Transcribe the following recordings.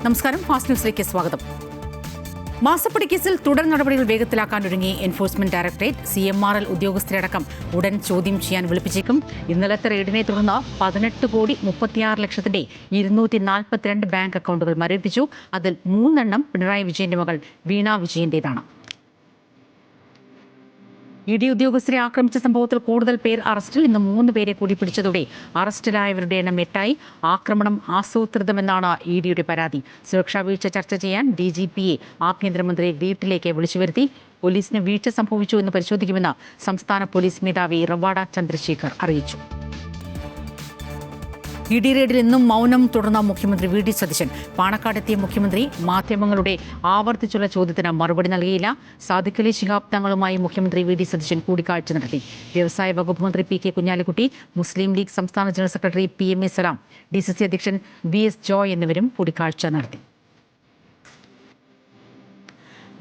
നമസ്കാരം, ഫാസ്റ്റ് ന്യൂസിലേക്ക് സ്വാഗതം. മാസപ്പടി കേസിൽ തുടർ നടപടികൾ വേഗത്തിലാക്കാനൊരുങ്ങി എൻഫോഴ്സ്മെന്റ് ഡയറക്ടറേറ്റ്. CMRL ഉദ്യോഗസ്ഥരടക്കം ഉടൻ ചോദ്യം ചെയ്യാൻ വിളിപ്പിച്ചേക്കും. ഇന്നലത്തെ റെയ്ഡിനെ തുടർന്ന് 18,36,00,000 242 ബാങ്ക് അക്കൗണ്ടുകൾ മരവിപ്പിച്ചു. അതിൽ 3 പിണറായി വിജയന്റെ മകൾ വീണ വിജയന്റേതാണ്. ED ഉദ്യോഗസ്ഥരെ ആക്രമിച്ച സംഭവത്തിൽ കൂടുതൽ പേർ അറസ്റ്റിൽ. ഇന്ന് 3 പേരെ കൂടി പിടിച്ചതോടെ അറസ്റ്റിലായവരുടെ എണ്ണം 8ആയി. ആക്രമണം ആസൂത്രിതമെന്നാണ് EDയുടെ പരാതി. സുരക്ഷാ വീഴ്ച ചർച്ച ചെയ്യാൻ DGPയെ ആഭ്യന്തരമന്ത്രി വീട്ടിലേക്ക് വിളിച്ചു വരുത്തി. പോലീസിന് വീഴ്ച സംഭവിച്ചു എന്ന് പരിശോധിക്കുമെന്ന് സംസ്ഥാന പോലീസ് മേധാവി റവാഡ ചന്ദ്രശേഖർ അറിയിച്ചു. ED റെയ്ഡിൽ ഇന്നും മൗനം തുടർന്ന മുഖ്യമന്ത്രി VD സതീശൻ. പാണക്കാടെത്തിയ മുഖ്യമന്ത്രി മാധ്യമങ്ങളുടെ ആവർത്തിച്ചുള്ള ചോദ്യത്തിന് മറുപടി നൽകിയില്ല. സാദിഖ് അലി ശിഹാബ് തങ്ങളുമായി മുഖ്യമന്ത്രി VD സതീശൻ കൂടിക്കാഴ്ച നടത്തി. വ്യവസായ വകുപ്പ് മന്ത്രി PK കുഞ്ഞാലിക്കുട്ടി, മുസ്ലിം ലീഗ് സംസ്ഥാന ജനറൽ സെക്രട്ടറി PMA സലാം, DCC അധ്യക്ഷൻ VS ജോയ് എന്നിവരും കൂടിക്കാഴ്ച നടത്തി.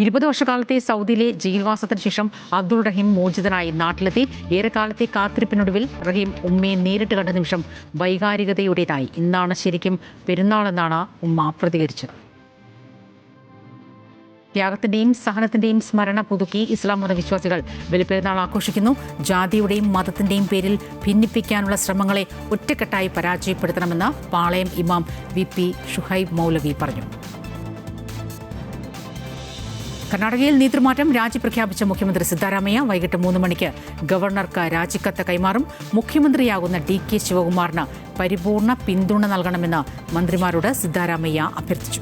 20 വർഷക്കാലത്തെ സൗദിയിലെ ജയിൽവാസത്തിന് ശേഷം അബ്ദുൾ റഹീം മോചിതനായി നാട്ടിലെത്തി. ഏറെക്കാലത്തെ കാത്തിരിപ്പിനൊടുവിൽ റഹീം ഉമ്മയെ നേരിട്ട് കണ്ട നിമിഷം വൈകാരികതയുടേതായി. ഇന്നാണ് ശരിക്കും പെരുന്നാളെന്നാണ് ഉമ്മ പ്രതികരിച്ചത്. ത്യാഗത്തിന്റെയും സഹനത്തിന്റെയും സ്മരണ പുതുക്കി ഇസ്ലാം മതവിശ്വാസികൾ ബലിപ്പെരുന്നാൾ ആഘോഷിക്കുന്നു. ജാതിയുടെയും മതത്തിന്റെയും പേരിൽ ഭിന്നിപ്പിക്കാനുള്ള ശ്രമങ്ങളെ ഒറ്റക്കെട്ടായി പരാജയപ്പെടുത്തണമെന്ന് പാളയം ഇമാം VP ഷുഹൈബ് മൗലവി പറഞ്ഞു. കർണാടകയിൽ നേതൃമാറ്റം. രാജി പ്രഖ്യാപിച്ച മുഖ്യമന്ത്രി സിദ്ധാരാമയ്യ വൈകിട്ട് 3 മണിക്ക് ഗവർണർക്ക് രാജിക്കത്ത് കൈമാറും. മുഖ്യമന്ത്രിയാകുന്ന DK ശിവകുമാറിന് പരിപൂർണ പിന്തുണ നൽകണമെന്ന് മന്ത്രിമാരോട് സിദ്ധാരാമയ്യ അഭ്യർത്ഥിച്ചു.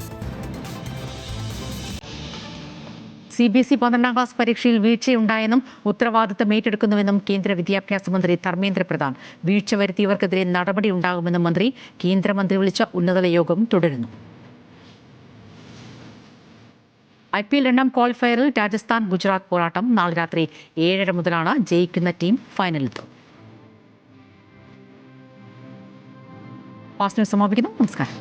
CBSE 12ാം ക്ലാസ് പരീക്ഷയിൽ വീഴ്ചയുണ്ടായെന്നും ഉത്തരവാദിത്തം ഏറ്റെടുക്കുന്നുവെന്നും കേന്ദ്ര വിദ്യാഭ്യാസ മന്ത്രി ധർമ്മേന്ദ്ര പ്രധാൻ. വീഴ്ച വരുത്തിയവർക്കെതിരെ നടപടി ഉണ്ടാകുമെന്നും മന്ത്രി. കേന്ദ്രമന്ത്രി വിളിച്ച ഉന്നതതല യോഗം തുടരുന്നു. IPL 2ാം ക്വാളിഫയറിൽ രാജസ്ഥാൻ ഗുജറാത്ത് പോരാട്ടം. നാളെ രാത്രി 7:30 മുതലാണ് ജയിക്കുന്ന ടീം ഫൈനലിലെത്തും. ഫാസ്റ്റ് ന്യൂസ് സമാപിക്കുന്നു. നമസ്കാരം.